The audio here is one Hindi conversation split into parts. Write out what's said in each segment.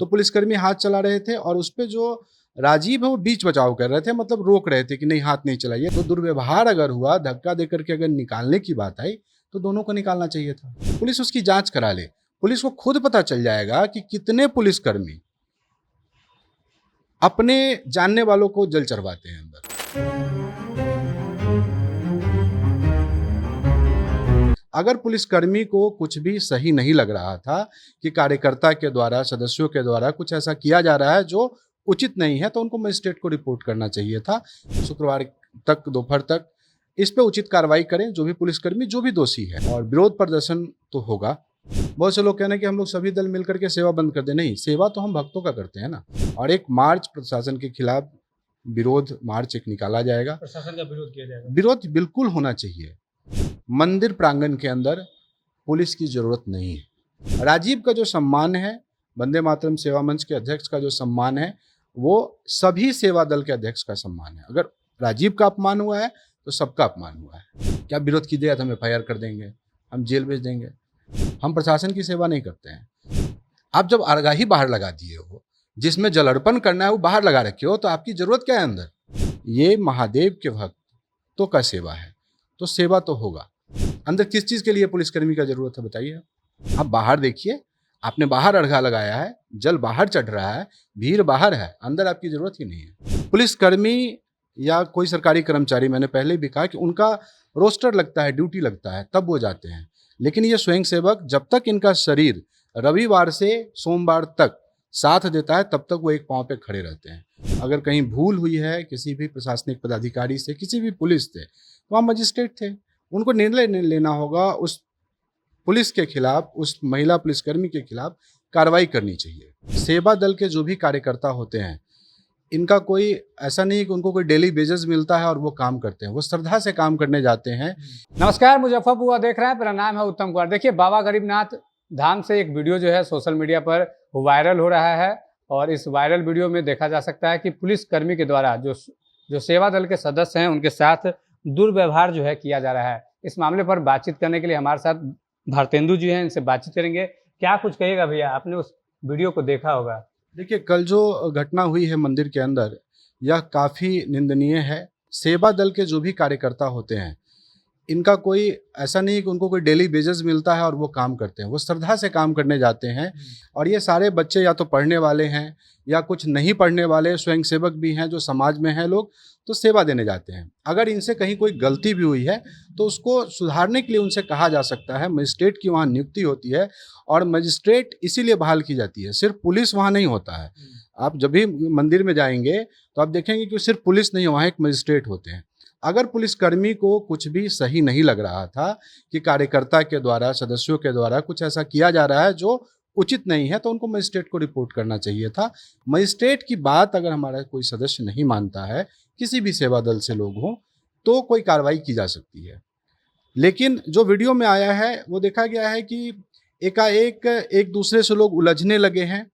तो पुलिसकर्मी हाथ चला रहे थे और उस पे जो राजीव है वो बीच बचाव कर रहे थे, मतलब रोक रहे थे कि नहीं हाथ नहीं चलाइए। तो दुर्व्यवहार अगर हुआ, धक्का देकर के अगर निकालने की बात आई तो दोनों को निकालना चाहिए था। पुलिस उसकी जांच करा ले, पुलिस को खुद पता चल जाएगा कि कितने पुलिसकर्मी अपने जानने वालों को जल चढ़वाते हैं अंदर। अगर पुलिसकर्मी को कुछ भी सही नहीं लग रहा था कि कार्यकर्ता के द्वारा, सदस्यों के द्वारा कुछ ऐसा किया जा रहा है जो उचित नहीं है, तो उनको मजिस्ट्रेट को रिपोर्ट करना चाहिए था। शुक्रवार तक, दोपहर तक इस पे उचित कार्रवाई करें, जो भी पुलिसकर्मी, जो भी दोषी है। और विरोध प्रदर्शन तो होगा। बहुत से लोग कहने कि हम लोग सभी दल मिलकर के सेवा बंद कर दें। नहीं, सेवा तो हम भक्तों का करते हैं ना। और एक मार्च प्रशासन के खिलाफ, विरोध मार्च एक निकाला जाएगा। प्रशासन का विरोध किया जाएगा। विरोध बिल्कुल होना चाहिए। मंदिर प्रांगण के अंदर पुलिस की जरूरत नहीं है। राजीव का जो सम्मान है, वंदे मातरम सेवा मंच के अध्यक्ष का जो सम्मान है, वो सभी सेवा दल के अध्यक्ष का सम्मान है। अगर राजीव का अपमान हुआ है तो सबका अपमान हुआ है। क्या विरोध की देगा तो हम एफआईआर कर देंगे, हम जेल भेज देंगे। हम प्रशासन की सेवा नहीं करते हैं। आप जब आगाही बाहर लगा दिए हो, जिसमें जल अर्पण करना है वो बाहर लगा रखे हो, तो आपकी जरूरत क्या है अंदर? ये महादेव के भक्तों का सेवा है, तो सेवा तो होगा। अंदर किस चीज के लिए पुलिसकर्मी का जरूरत है बताइए। आप बाहर देखिए, आपने बाहर अर्घा लगाया है, जल बाहर चढ़ रहा है, भीड़ बाहर है, अंदर आपकी जरूरत ही नहीं है। पुलिसकर्मी या कोई सरकारी कर्मचारी, मैंने पहले भी कहा कि उनका रोस्टर लगता है, ड्यूटी लगता है, तब वो जाते हैं। लेकिन ये स्वयंसेवक, जब तक इनका शरीर रविवार से सोमवार तक साथ देता है, तब तक वो एक पांव पे खड़े रहते हैं। अगर कहीं भूल हुई है किसी भी प्रशासनिक पदाधिकारी से, किसी भी पुलिस से, तो वहाँ मजिस्ट्रेट थे, उनको निर्णय लेना होगा। उस पुलिस के खिलाफ, उस महिला पुलिसकर्मी के खिलाफ कार्रवाई करनी चाहिए। सेवा दल के जो भी कार्यकर्ता होते हैं, इनका कोई ऐसा नहीं है कि उनको कोई डेली बेजेस मिलता है और वो काम करते हैं। वो श्रद्धा से काम करने जाते हैं। नमस्कार, मुजफ्फरपुर देख रहे हैं। मेरा नाम है उत्तम कुमार। देखिए, बाबा गरीबनाथ धाम से एक वीडियो जो है सोशल मीडिया पर वायरल हो रहा है, और इस वायरल वीडियो में देखा जा सकता है कि पुलिसकर्मी के द्वारा जो सेवा दल के सदस्य हैं उनके साथ दुर्व्यवहार जो है किया जा रहा है। इस मामले पर बातचीत करने के लिए हमारे साथ भारतेंदु जी हैं, इनसे बातचीत करेंगे। क्या कुछ कहिएगा भैया, आपने उस वीडियो को देखा होगा। देखिए, कल जो घटना हुई है मंदिर के अंदर, यह काफ़ी निंदनीय है। सेवा दल के जो भी कार्यकर्ता होते हैं, इनका कोई ऐसा नहीं है कि उनको कोई डेली बेजेस मिलता है और वो काम करते हैं। वो श्रद्धा से काम करने जाते हैं। और ये सारे बच्चे या तो पढ़ने वाले हैं या कुछ नहीं पढ़ने वाले स्वयंसेवक भी हैं, जो समाज में हैं लोग, तो सेवा देने जाते हैं। अगर इनसे कहीं कोई गलती भी हुई है तो उसको सुधारने के लिए उनसे कहा जा सकता है। मजिस्ट्रेट की वहाँ नियुक्ति होती है, और मजिस्ट्रेट इसीलिए बहाल की जाती है। सिर्फ पुलिस वहाँ नहीं होता है। आप जब भी मंदिर में जाएंगे तो आप देखेंगे कि सिर्फ पुलिस नहीं, वहाँ एक मजिस्ट्रेट होते हैं। अगर पुलिसकर्मी को कुछ भी सही नहीं लग रहा था कि कार्यकर्ता के द्वारा, सदस्यों के द्वारा कुछ ऐसा किया जा रहा है जो उचित नहीं है, तो उनको मजिस्ट्रेट को रिपोर्ट करना चाहिए था। मजिस्ट्रेट की बात अगर हमारा कोई सदस्य नहीं मानता है, किसी भी सेवा दल से लोग हों, तो कोई कार्रवाई की जा सकती है। लेकिन जो वीडियो में आया है वो देखा गया है कि एकाएक एक दूसरे से लोग उलझने लगे हैं,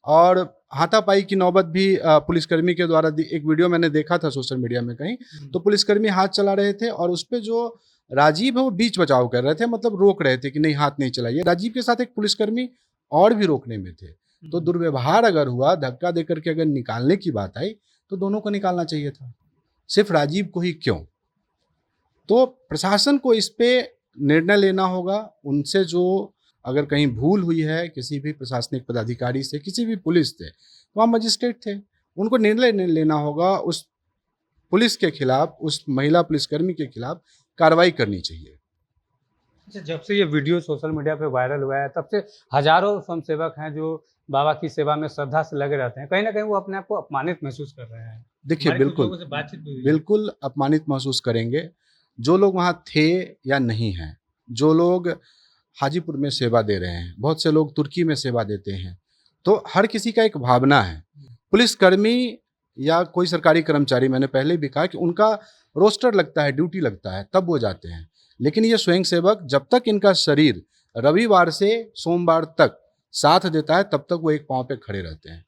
और हाथापाई की नौबत भी पुलिसकर्मी के द्वारा, एक वीडियो मैंने देखा था सोशल मीडिया में कहीं, तो पुलिसकर्मी हाथ चला रहे थे और उस पे जो राजीव है वो बीच बचाव कर रहे थे, मतलब रोक रहे थे कि नहीं हाथ नहीं चलाइए। राजीव के साथ एक पुलिसकर्मी और भी रोकने में थे। तो दुर्व्यवहार अगर हुआ, धक्का देकर के अगर निकालने की बात आई, तो दोनों को निकालना चाहिए था। सिर्फ राजीव को ही क्यों? तो प्रशासन को इस पे निर्णय लेना होगा। उनसे जो अगर कहीं भूल हुई है किसी भी प्रशासनिक पदाधिकारी से, किसी भी पुलिस से, तो वहाँ मजिस्ट्रेट थे, उनको निर्णय लेना होगा। उस पुलिस के खिलाफ, उस महिला पुलिसकर्मी के खिलाफ कार्रवाई करनी चाहिए। अच्छा, जब से ये वीडियो सोशल मीडिया पे वायरल हुआ है, तब से हजारों स्वयंसेवक हैं जो बाबा की सेवा में श्रद्धा से लगे रहते हैं। कहीं ना कहीं वो अपने आप को अपमानित महसूस कर रहे हैं। देखिए, बिल्कुल अपमानित महसूस करेंगे जो लोग वहाँ थे या नहीं हैं। जो लोग हाजीपुर में सेवा दे रहे हैं, बहुत से लोग तुर्की में सेवा देते हैं, तो हर किसी का एक भावना है। पुलिसकर्मी या कोई सरकारी कर्मचारी, मैंने पहले भी कहा कि उनका रोस्टर लगता है, ड्यूटी लगता है, तब वो जाते हैं। लेकिन ये स्वयंसेवक, जब तक इनका शरीर रविवार से सोमवार तक साथ देता है, तब तक वो एक पांव पे खड़े रहते हैं।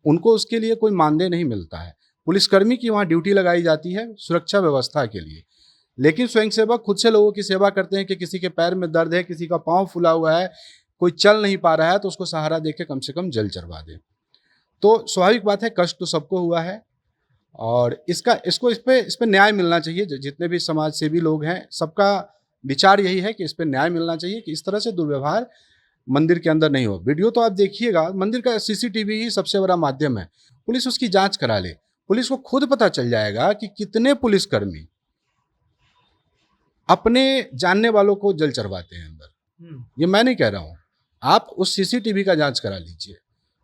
उनको उसके लिए कोई मानदेय नहीं मिलता है। पुलिसकर्मी की वहाँ ड्यूटी लगाई जाती है सुरक्षा व्यवस्था के लिए, लेकिन स्वयंसेवक खुद से लोगों की सेवा करते हैं कि किसी के पैर में दर्द है, किसी का पाँव फूला हुआ है, कोई चल नहीं पा रहा है, तो उसको सहारा देके कम से कम जल चढ़वा दें। तो स्वाभाविक बात है, कष्ट तो सबको हुआ है और इस पे न्याय मिलना चाहिए। जितने भी समाज सेवी लोग हैं, सबका विचार यही है कि इस पे न्याय मिलना चाहिए कि इस तरह से दुर्व्यवहार मंदिर के अंदर नहीं हो। वीडियो तो आप देखिएगा, मंदिर का सीसीटीवी ही सबसे बड़ा माध्यम है। पुलिस उसकी जांच करा ले, पुलिस को खुद पता चल जाएगा कि कितने पुलिसकर्मी अपने जानने वालों को जल चढ़वाते हैं अंदर। ये मैं नहीं कह रहा हूँ, आप उस सीसीटीवी का जांच करा लीजिए।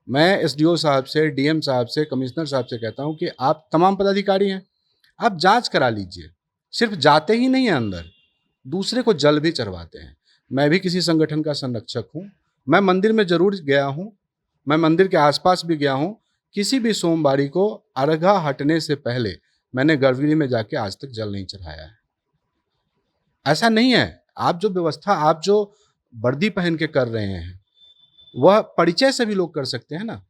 मैं एसडीओ साहब से, डीएम साहब से, कमिश्नर साहब से कहता हूँ कि आप तमाम पदाधिकारी हैं, आप जांच करा लीजिए। सिर्फ जाते ही नहीं हैं अंदर, दूसरे को जल भी चढ़वाते हैं। मैं भी किसी संगठन का संरक्षक हूँ, मैं मंदिर में जरूर गया हूँ, मैं मंदिर के आसपास भी गया हूँ। किसी भी सोमवारी को अर्घा हटने से पहले मैंने गर्भगृह में जाके आज तक जल नहीं चढ़ाया है। ऐसा नहीं है, आप जो व्यवस्था, आप जो वर्दी पहन के कर रहे हैं, वह परिचय से भी लोग कर सकते हैं ना।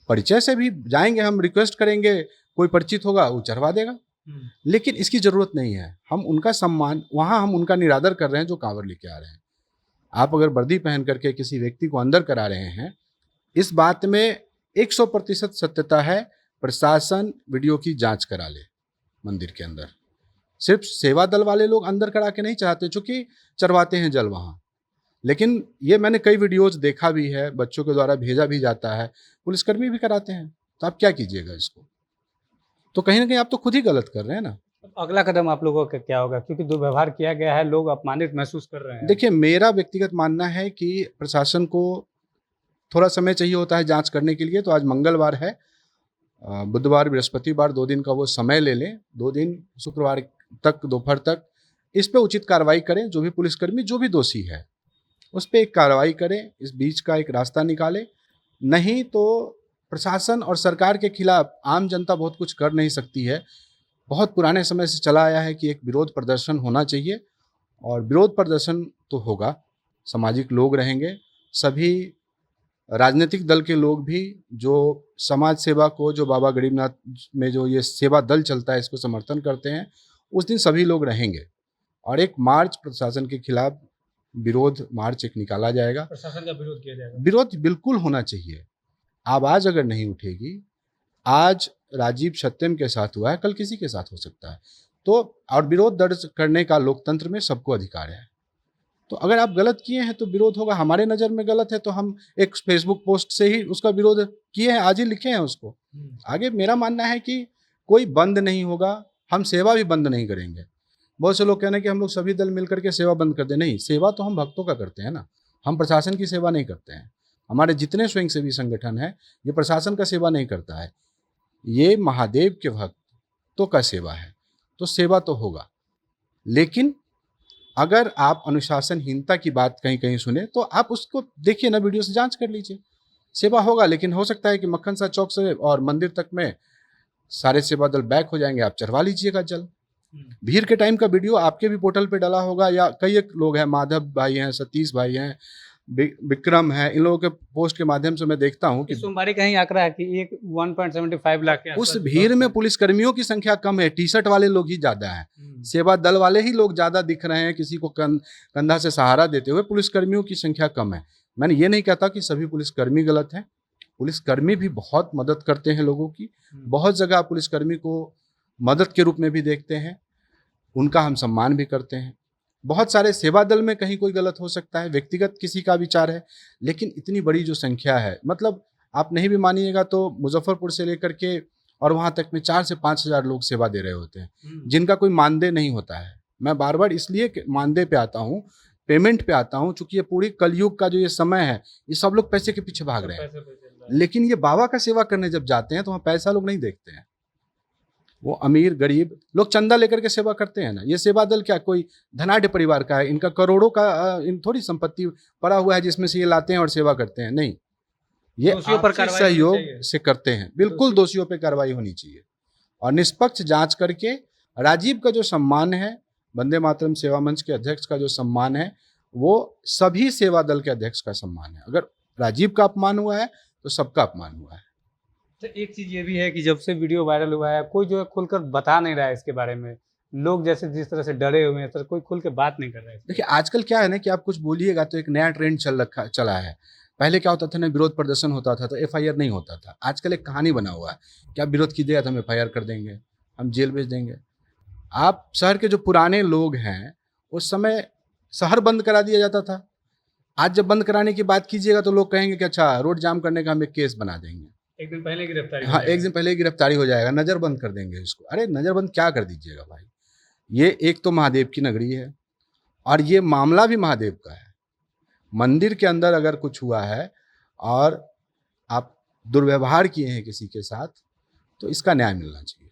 परिचय से भी जाएंगे, हम रिक्वेस्ट करेंगे, कोई परिचित होगा वो चढ़वा देगा। लेकिन इसकी जरूरत नहीं है। हम उनका सम्मान, वहां हम उनका निरादर कर रहे हैं जो कांवर लेके आ रहे हैं। आप अगर वर्दी पहन करके किसी व्यक्ति को अंदर करा रहे हैं, इस बात में 100% सत्यता है। प्रशासन वीडियो की जांच करा ले मंदिर के अंदर। सिर्फ सेवा दल वाले लोग अंदर करा के नहीं चाहते, चूंकि चढ़वाते हैं जल वहां। लेकिन ये मैंने कई वीडियोज देखा भी है, बच्चों के द्वारा भेजा भी जाता है, पुलिसकर्मी भी कराते हैं। तो आप क्या कीजिएगा इसको? तो कहीं ना कहीं आप तो खुद ही गलत कर रहे हैं ना। अगला कदम आप लोगों का क्या होगा, क्योंकि दुर्व्यवहार किया गया है, लोग अपमानित महसूस कर रहे हैं। देखिए, मेरा व्यक्तिगत मानना है कि प्रशासन को थोड़ा समय चाहिए होता है जांच करने के लिए। तो आज मंगलवार है, बुधवार, बृहस्पतिवार 2 दिन का वो समय ले लें। 2 दिन, शुक्रवार तक दोपहर तक इस पे उचित कार्रवाई करें। जो भी पुलिसकर्मी, जो भी दोषी है, उस पर एक कार्रवाई करें, इस बीच का एक रास्ता निकालें। नहीं तो प्रशासन और सरकार के खिलाफ आम जनता बहुत कुछ कर नहीं सकती है। बहुत पुराने समय से चला आया है कि एक विरोध प्रदर्शन होना चाहिए, और विरोध प्रदर्शन तो होगा। सामाजिक लोग रहेंगे, सभी राजनीतिक दल के लोग भी, जो समाज सेवा को, जो बाबा गरीबनाथ में जो ये सेवा दल चलता है, इसको समर्थन करते हैं, उस दिन सभी लोग रहेंगे। और एक मार्च प्रशासन के खिलाफ, विरोध मार्च एक निकाला जाएगा। प्रशासन का विरोध किया जाएगा। विरोध बिल्कुल होना चाहिए। आवाज अगर नहीं उठेगी, आज राजीव सत्यम के साथ हुआ है, कल किसी के साथ हो सकता है। तो और विरोध दर्ज करने का लोकतंत्र में सबको अधिकार है। तो अगर आप गलत किए हैं तो विरोध होगा। हमारे नज़र में गलत है तो हम एक फेसबुक पोस्ट से ही उसका विरोध किए हैं, आज ही लिखे हैं उसको। आगे मेरा मानना है कि कोई बंद नहीं होगा, हम सेवा भी बंद नहीं करेंगे। बहुत से लोग कहने कि हम लोग सभी दल मिलकर के सेवा बंद कर दें। नहीं, सेवा तो हम भक्तों का करते हैं ना, हम प्रशासन की सेवा नहीं करते हैं। हमारे जितने स्वयंसेवी संगठन है, ये प्रशासन का सेवा नहीं करता है, ये महादेव के भक्तों का सेवा है। तो सेवा तो होगा, लेकिन अगर आप अनुशासनहीनता की बात कहीं कहीं सुने तो आप उसको देखिए ना, वीडियो से जांच कर लीजिए। सेवा होगा, लेकिन हो सकता है कि मक्खन सा चौक से और मंदिर तक में सारे सेवा दल बैक हो जाएंगे, आप चढ़वा लीजिएगा जल। भीड़ के टाइम का वीडियो आपके भी पोर्टल पे डाला होगा, या कई एक लोग हैं, माधव भाई हैं, सतीश भाई हैं, विक्रम है, इन लोगों के पोस्ट के माध्यम से मैं देखता हूँ कि सोमवारी कहीं आंकड़ा है कि 1.75 लाख के उस भीड़ में पुलिसकर्मियों की संख्या कम है, टी शर्ट वाले लोग ही ज्यादा हैं, सेवा दल वाले ही लोग ज्यादा दिख रहे हैं, किसी को कंधा से सहारा देते हुए। पुलिसकर्मियों की संख्या कम है। मैंने ये नहीं कहता कि सभी पुलिसकर्मी गलत हैं, पुलिसकर्मी भी बहुत मदद करते हैं लोगों की। बहुत जगह पुलिसकर्मी को मदद के रूप में भी देखते हैं, उनका हम सम्मान भी करते हैं। बहुत सारे सेवा दल में कहीं कोई गलत हो सकता है, व्यक्तिगत किसी का विचार है, लेकिन इतनी बड़ी जो संख्या है, मतलब आप नहीं भी मानिएगा तो मुजफ्फरपुर से लेकर के और वहाँ तक में 4 से 5 हज़ार लोग सेवा दे रहे होते हैं, जिनका कोई मानदेय नहीं होता है। मैं बार बार इसलिए मानदेय पे आता हूँ, पेमेंट पे आता हूँ, चूंकि ये पूरी कलयुग का जो ये समय है, ये सब लोग पैसे के पीछे भाग रहे हैं। लेकिन ये बाबा का सेवा करने जब जाते हैं तो वहाँ पैसा लोग नहीं देखते हैं। वो अमीर गरीब लोग चंदा लेकर के सेवा करते हैं ना। ये सेवा दल क्या कोई धनाढ़ परिवार का है? इनका करोड़ों का इन थोड़ी संपत्ति पड़ा हुआ है जिसमें से ये लाते हैं और सेवा करते हैं। नहीं, ये आपसी सहयोग से करते हैं। बिल्कुल दोषियों पर कार्रवाई होनी चाहिए और निष्पक्ष जांच करके राजीव का जो सम्मान है, वंदे मातरम सेवा मंच के अध्यक्ष का जो सम्मान है, वो सभी सेवा दल के अध्यक्ष का सम्मान है। अगर राजीव का अपमान हुआ है तो सबका अपमान हुआ है। तो एक चीज़ ये भी है कि जब से वीडियो वायरल हुआ है, कोई जो है खुलकर बता नहीं रहा है इसके बारे में। लोग जैसे जिस तरह से डरे हुए हैं, तो कोई खुल के बात नहीं कर रहा है। देखिए, आजकल क्या है ना कि आप कुछ बोलिएगा तो एक नया ट्रेंड चला है। पहले क्या होता था ना, विरोध प्रदर्शन होता था तो एफआईआर नहीं होता था। आजकल एक कहानी बना हुआ है कि आप विरोध कीजिएगा तो हम एफआईआर कर देंगे, हम जेल भेज देंगे। आप शहर के जो पुराने लोग हैं, उस समय शहर बंद करा दिया जाता था। आज जब बंद कराने की बात कीजिएगा तो लोग कहेंगे कि अच्छा रोड जाम करने का हम एक केस बना देंगे, एक दिन पहले गिरफ्तारी हो हाँ जाएगी। एक दिन पहले ही गिरफ्तारी हो जाएगा, नज़रबंद कर देंगे इसको। अरे नज़रबंद क्या कर दीजिएगा भाई, ये एक तो महादेव की नगरी है और ये मामला भी महादेव का है। मंदिर के अंदर अगर कुछ हुआ है और आप दुर्व्यवहार किए हैं किसी के साथ, तो इसका न्याय मिलना चाहिए।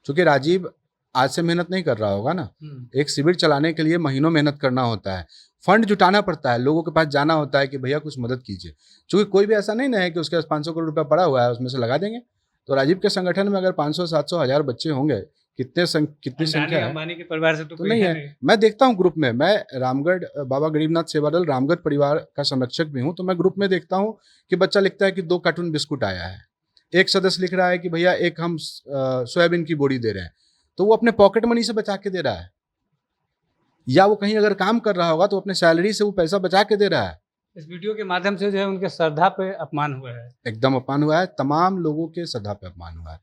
क्योंकि राजीव आज से मेहनत नहीं कर रहा होगा ना, एक शिविर चलाने के लिए महीनों मेहनत करना होता है, फंड जुटाना पड़ता है, लोगों के पास जाना होता है कि भैया कुछ मदद कीजिए। क्योंकि कोई भी ऐसा नहीं ना है कि उसके पास 500 करोड़ रुपया पड़ा हुआ है उसमें से लगा देंगे। तो राजीव के संगठन में अगर 500, 700, 1000 बच्चे होंगे, कितनी संख्या है, अंबानी के परिवार से तो तो कोई नहीं है है। मैं देखता हूँ ग्रुप में, मैं रामगढ़ बाबा गरीबनाथ सेवा दल रामगढ़ परिवार का संरक्षक भी हूँ, तो मैं ग्रुप में देखता हूँ कि बच्चा लिखता है कि 2 कार्टून बिस्कुट आया है, एक सदस्य लिख रहा है कि भैया एक हम सोयाबीन की बोरी दे रहे हैं, तो वो अपने पॉकेट मनी से बचा के दे रहा है, या वो कहीं अगर काम कर रहा होगा तो अपने सैलरी से वो पैसा बचा के दे रहा है। इस वीडियो के माध्यम से जो है उनके श्रद्धा पे अपमान हुआ है। एकदम अपमान हुआ है, तमाम लोगों के श्रद्धा पे अपमान हुआ है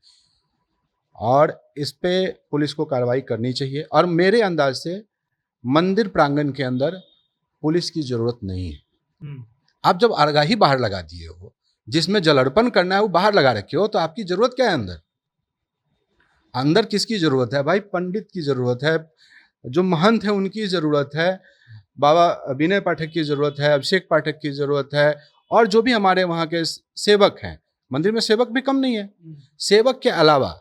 और इस पे पुलिस को कार्रवाई करनी चाहिए। और मेरे अंदाज से मंदिर प्रांगण के अंदर पुलिस की जरूरत नहीं है। आप जब अर्घा ही बाहर लगा दिए हो, जिसमें जल अर्पण करना है वो बाहर लगा रखे हो, तो आपकी जरूरत क्या है अंदर? अंदर किसकी जरूरत है भाई? पंडित की जरूरत है, जो महंत है उनकी जरूरत है, बाबा विनय पाठक की जरूरत है, अभिषेक पाठक की जरूरत है, और जो भी हमारे वहाँ के सेवक हैं। मंदिर में सेवक भी कम नहीं है। सेवक के अलावा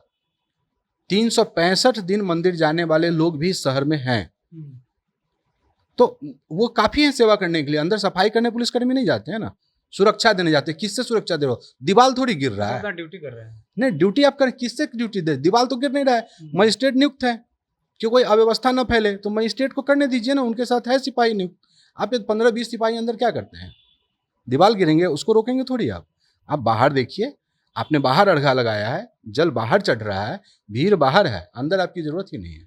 365 दिन मंदिर जाने वाले लोग भी शहर में हैं, तो वो काफी है सेवा करने के लिए। अंदर सफाई करने पुलिसकर्मी नहीं जाते हैं ना, सुरक्षा देने जाते हैं। किससे सुरक्षा दे रहे हो? दीवाल थोड़ी गिर रहा है, ड्यूटी कर रहे हैं। नहीं ड्यूटी आप कर, किससे ड्यूटी दे? दीवाल तो गिर नहीं रहा है। मजिस्ट्रेट नियुक्त है कि कोई अव्यवस्था न फैले, तो मजिस्ट्रेट को करने दीजिए ना, उनके साथ है सिपाही नियुक्त। आप 15-20 सिपाही अंदर क्या करते हैं? दीवाल गिरेंगे उसको रोकेंगे थोड़ी आप बाहर देखिए, आपने बाहर अर्घा लगाया है, जल बाहर चढ़ रहा है, भीड़ बाहर है, अंदर आपकी जरूरत ही नहीं है।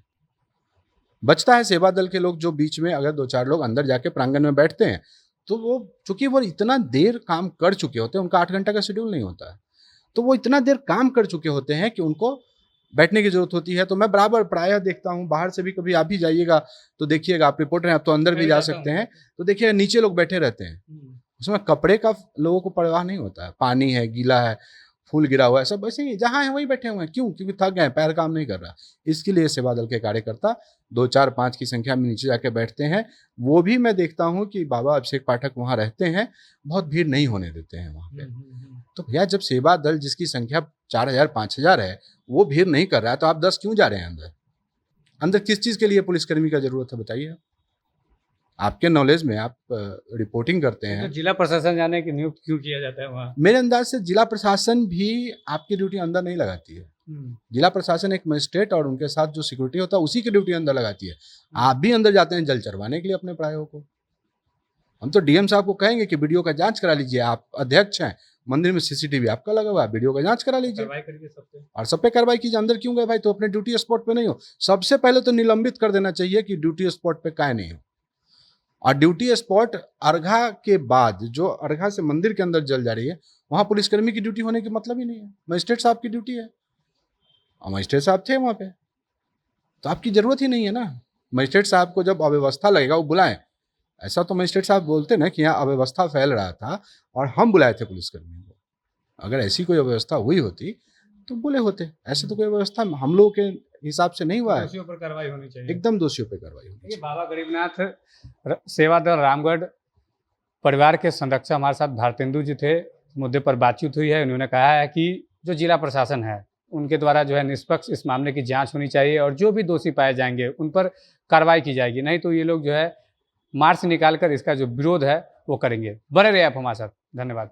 बचता है सेवा दल के लोग जो बीच में अगर 2-4 लोग अंदर जाके प्रांगण में बैठते हैं, तो वो चूंकि वो इतना देर काम कर चुके होते हैं, उनका 8 घंटा का शेड्यूल नहीं होता है, तो वो इतना देर काम कर चुके होते हैं कि उनको बैठने की जरूरत होती है। तो मैं बराबर प्रायः देखता हूँ, बाहर से भी कभी आप भी जाइएगा तो देखिएगा, आप रिपोर्टर हैं, आप तो अंदर भी जा सकते हैं, तो देखिए नीचे लोग बैठे रहते हैं, उसमें कपड़े का लोगों को परवाह नहीं होता है। पानी है, गीला है, फूल गिरा हुआ है, सब वैसे ही जहाँ है वहीं बैठे हुए हैं। क्यों? क्योंकि थक गए, पैर काम नहीं कर रहा। इसके लिए सेवा दल के कार्यकर्ता 2, 4, 5 की संख्या में नीचे जाके बैठते हैं। वो भी मैं देखता हूँ कि बाबा अभिषेक पाठक वहाँ रहते हैं, बहुत भीड़ नहीं होने देते हैं वहाँ पे। तो भैया जब सेवा दल जिसकी संख्या 4000, 5000 है, वो भीड़ नहीं कर रहा है, तो आप 10 क्यों जा रहे हैं अंदर? अंदर किस चीज़ के लिए पुलिसकर्मी का जरूरत है बताइए? आपके नॉलेज में आप रिपोर्टिंग करते हैं, तो जिला प्रशासन जाने की नियुक्त क्यों किया जाता है वहाँ? मेरे अंदाज से जिला प्रशासन भी आपकी ड्यूटी अंदर नहीं लगाती है। जिला प्रशासन एक मजिस्ट्रेट और उनके साथ जो सिक्योरिटी होता है उसी की ड्यूटी अंदर लगाती है। आप भी अंदर जाते हैं जल चढ़वाने के लिए अपने प्रायों को। हम तो डीएम साहब को कहेंगे कि वीडियो का जांच करा लीजिए, आप अध्यक्ष हैं, मंदिर में सीसीटीवी आपका लगा हुआ है, वीडियो का जांच करा लीजिए और सब पे कार्रवाई कीजिए। अंदर क्यों गए भाई? तो अपने ड्यूटी स्पॉट पे नहीं हो, सबसे पहले तो निलंबित कर देना चाहिए कि ड्यूटी स्पॉट पे काहे नहीं हो। और ड्यूटी स्पॉट अर्घा के बाद, जो अर्घा से मंदिर के अंदर जल जा रही है, वहाँ पुलिसकर्मी की ड्यूटी होने की मतलब ही नहीं है, मजिस्ट्रेट साहब की ड्यूटी है। और मजिस्ट्रेट साहब थे वहाँ पे, तो आपकी जरूरत ही नहीं है ना। मजिस्ट्रेट साहब को जब अव्यवस्था लगेगा वो बुलाएं। ऐसा तो मजिस्ट्रेट साहब बोलते ना कि यहाँ अव्यवस्था फैल रहा था और हम बुलाए थे पुलिसकर्मियों को। अगर ऐसी कोई अव्यवस्था हुई होती तो बोले होते। ऐसे तो कोई व्यवस्था हम लोगों के हिसाब से नहीं हुआ है। दोषियों पर कार्रवाई होनी चाहिए, एकदम दोषियों पर कार्रवाई होनी चाहिए। बाबा गरीबनाथ सेवा दल रामगढ़ परिवार के संरक्षक हमारे साथ भारतेंदु जी थे। मुद्दे पर बातचीत हुई है। उन्होंने कहा है कि जो जिला प्रशासन है उनके द्वारा जो है निष्पक्ष इस मामले की जांच होनी चाहिए और जो भी दोषी पाए जाएंगे उन पर कार्रवाई की जाएगी, नहीं तो ये लोग जो है मार्च निकालकर इसका जो विरोध है वो करेंगे। बने रहिए आप हमारे साथ। धन्यवाद।